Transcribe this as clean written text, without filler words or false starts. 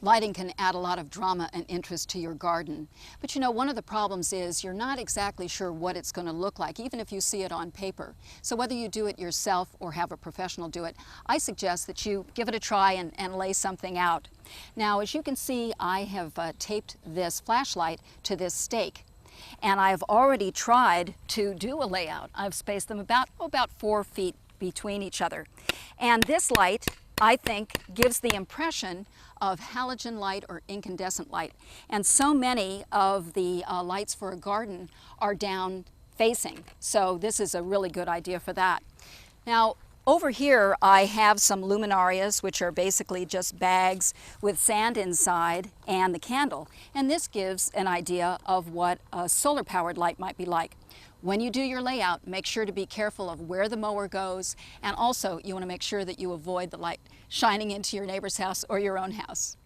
Lighting can add a lot of drama and interest to your garden. But you know, one of the problems is you're not exactly sure what it's going to look like, even if you see it on paper. So whether you do it yourself or have a professional do it, I suggest that you give it a try and lay something out. Now, as you can see, I have taped this flashlight to this stake. And I've already tried to do a layout. I've spaced them about 4 feet between each other. And this light, I think, gives the impression of halogen light or incandescent light. And so many of the lights for a garden are down facing. So this is a really good idea for that. Now, over here I have some luminarias, which are basically just bags with sand inside and the candle. And this gives an idea of what a solar-powered light might be like. When you do your layout, make sure to be careful of where the mower goes, and also you want to make sure that you avoid the light shining into your neighbor's house or your own house.